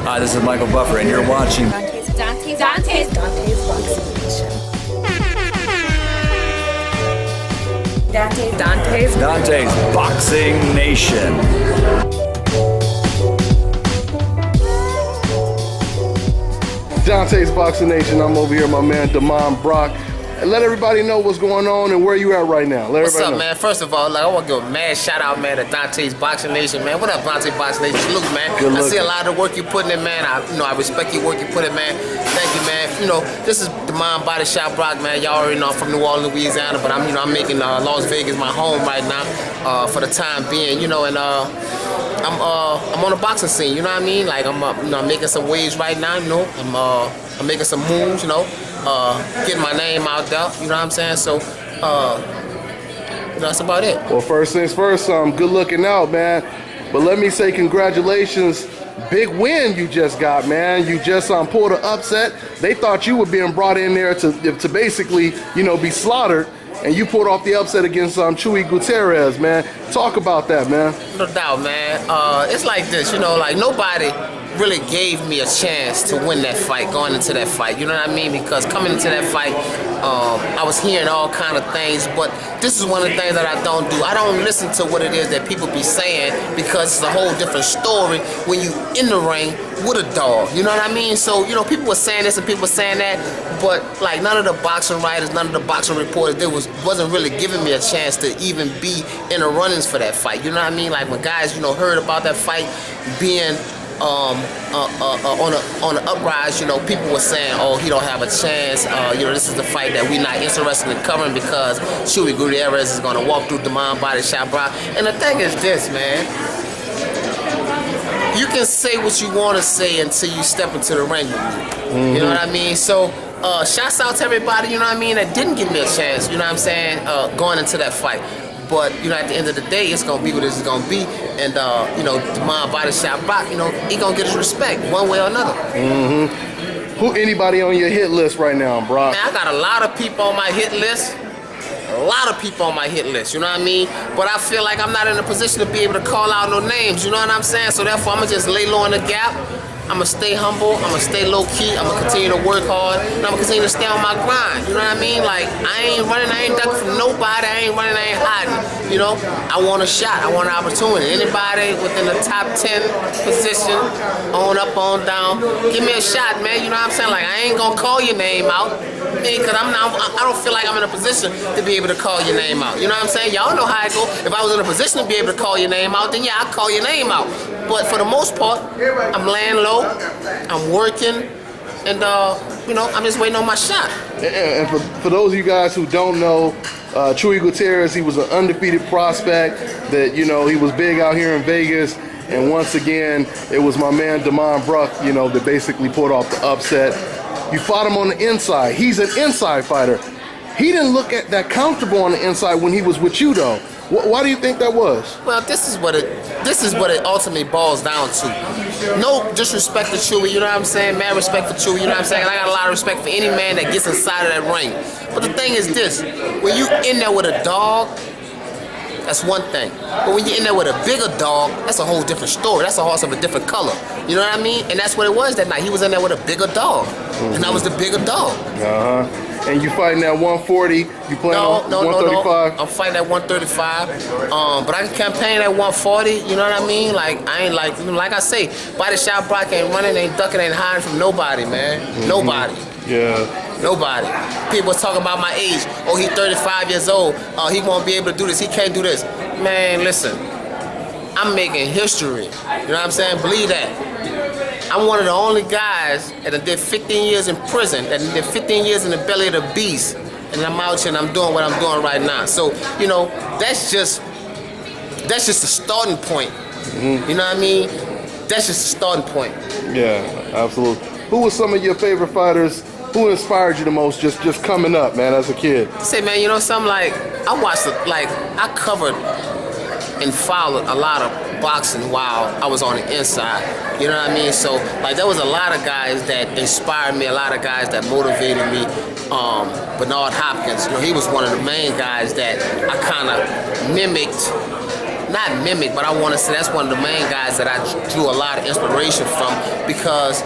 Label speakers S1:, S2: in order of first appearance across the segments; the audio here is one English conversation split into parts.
S1: Hi, this is Michael Buffer, and you're watching
S2: DONTAE'S
S1: DONTAE'S Boxing Nation.
S3: DONTAE'S Boxing Nation. I'm over here, my man Damon Brock. And let everybody know what's going on and where you at right now.
S4: What's up, man? First of all, I want to give a mad shout out, man, to DONTAE'S Boxing Nation, man. What up, DONTAE'S Boxing Nation? Salute, man. I see a lot of the work you putting in, man. I respect your work you put in, man. Thank you, man. This is Damon Body Shop Brock, man. Y'all already know I'm from New Orleans, Louisiana, but I'm making Las Vegas my home right now for the time being, and I'm on the boxing scene, you know what I mean? Like I'm making some waves right now, I'm making some moves, getting my name out there, you know what I'm saying? So that's about it.
S3: Well, first things first, good looking out, man. But let me say congratulations. Big win you just got, man. You just pulled an upset. They thought you were being brought in there to basically, be slaughtered. And you pulled off the upset against Chuy Gutierrez, man. Talk about that, man.
S4: No doubt, man. It's like this, like nobody really gave me a chance to win that fight, going into that fight. You know what I mean? Because coming into that fight, I was hearing all kind of things, but this is one of the things that I don't do. I don't listen to what it is that people be saying because it's a whole different story when you in the ring with a dog. You know what I mean? So, people were saying this and people were saying that, but like none of the boxing writers, none of the boxing reporters, wasn't really giving me a chance to even be in the runnings for that fight. You know what I mean? Like when guys, heard about that fight being on the uprise, people were saying, oh, he don't have a chance. This is the fight that we're not interested in covering because Chuy Gutierrez is going to walk through Damon Body Shop Brock. And the thing is this, man. You can say what you want to say until you step into the ring with me. You know what I mean? So, shouts out to everybody, that didn't give me a chance, going into that fight. But, at the end of the day, it's going to be what it's going to be. And, Damon Body Shop Brock, he going to get his respect one way or another.
S3: Who anybody on your hit list right now, Brock?
S4: Man, I got a lot of people on my hit list. A lot of people on my hit list, you know what I mean? But I feel like I'm not in a position to be able to call out no names, you know what I'm saying? So therefore, I'm going to just lay low in the gap. I'm going to stay humble. I'm going to stay low key. I'm going to continue to work hard. And I'm going to continue to stay on my grind. You know what I mean? Like, I ain't running. I ain't ducking from nobody. I ain't running. I ain't hiding. I want a shot. I want an opportunity. Anybody within the top 10 position, on up, on down, give me a shot, man. You know what I'm saying? Like, I ain't going to call your name out. Because I don't feel like I'm in a position to be able to call your name out. You know what I'm saying? Y'all know how it go. If I was in a position to be able to call your name out, then yeah, I'd call your name out. But for the most part, I'm laying low, I'm working, and I'm just waiting on my shot.
S3: And for those of you guys who don't know, Chuy Gutierrez, he was an undefeated prospect that, he was big out here in Vegas. And once again, it was my man Damon Brock, that basically pulled off the upset. You fought him on the inside. He's an inside fighter. He didn't look that comfortable on the inside when he was with you, though. Why do you think that was?
S4: Well, this is what it ultimately boils down to. No disrespect to Chuy, you know what I'm saying? Mad respect for Chuy, you know what I'm saying? I got a lot of respect for any man that gets inside of that ring. But the thing is this, when you in there with a dog, that's one thing. But when you're in there with a bigger dog, that's a whole different story. That's a horse of a different color. You know what I mean? And that's what it was that night. He was in there with a bigger dog. And I was the bigger dog.
S3: And you fighting at 140, you playing on 135?
S4: No. I'm fighting at 135. But I can campaign at 140, you know what I mean? Like, I ain't like I say, Body Shop Brock ain't running, ain't ducking, ain't hiding from nobody, man. Nobody.
S3: Yeah.
S4: Nobody. People was talking about my age. Oh, he's 35 years old. He won't be able to do this. He can't do this. Man, listen. I'm making history. You know what I'm saying? Believe that. I'm one of the only guys that did 15 years in prison, that did 15 years in the belly of the beast, and I'm out here and I'm doing what I'm doing right now. So, that's just the starting point. You know what I mean? That's just the starting point.
S3: Yeah, absolutely. Who was some of your favorite fighters? Who inspired you the most just coming up, man, as a kid?
S4: Say, man, something like, I covered and followed a lot of boxing while I was on the inside. You know what I mean? So, there was a lot of guys that inspired me, a lot of guys that motivated me. Bernard Hopkins, he was one of the main guys that I kind of mimicked, not mimic, but I want to say that's one of the main guys that I drew a lot of inspiration from, because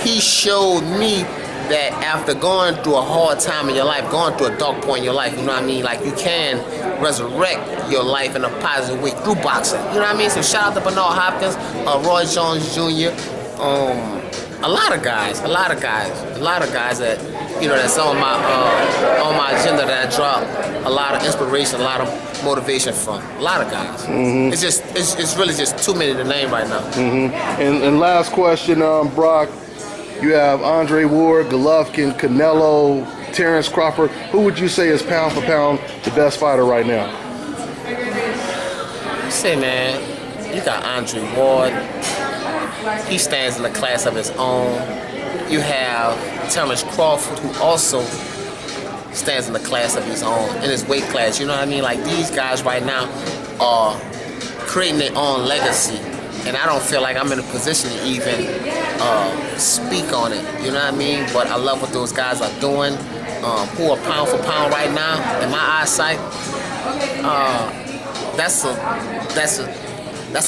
S4: he showed me that after going through a hard time in your life, going through a dark point in your life, you know what I mean? Like, you can resurrect your life in a positive way through boxing. You know what I mean? So shout out to Bernard Hopkins, Roy Jones Jr., a lot of guys that, you know, that's on my agenda that I drop a lot of inspiration, a lot of motivation from. A lot of guys. It's really just too many to name right now.
S3: And last question, Brock. You have Andre Ward, Golovkin, Canelo, Terrence Crawford. Who would you say is pound for pound the best fighter right now?
S4: Say, man, you got Andre Ward. He stands in a class of his own. You have Terrence Crawford, who also stands in a class of his own in his weight class. You know what I mean? Like, these guys right now are creating their own legacy, and I don't feel like I'm in a position to even speak on it. You know what I mean? But I love what those guys are doing. Who are pound for pound right now in my eyesight? That's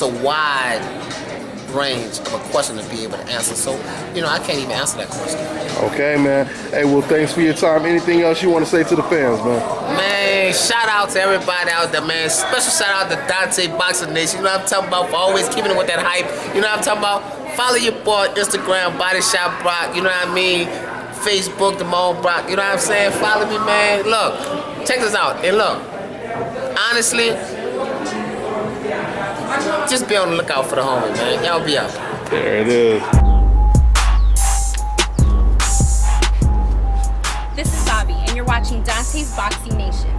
S4: a wide range of a question to be able to answer. So, you know, I can't even answer that question.
S3: Okay, man. Hey, well, thanks for your time. Anything else you want to say to the fans, man?
S4: Man, shout out to everybody out there, man. Special shout out to Dante Boxing Nation. You know what I'm talking about, for always keeping it with that hype. You know what I'm talking about? Follow your boy, Instagram, Body Shop Brock. You know what I mean? Facebook, Damone Brock. You know what I'm saying? Follow me, man. Look, check this out. And look, honestly, just be on the lookout for the homie, man. Y'all be out.
S3: There it is.
S2: This is Bobby, and you're watching Dante's Boxing Nation.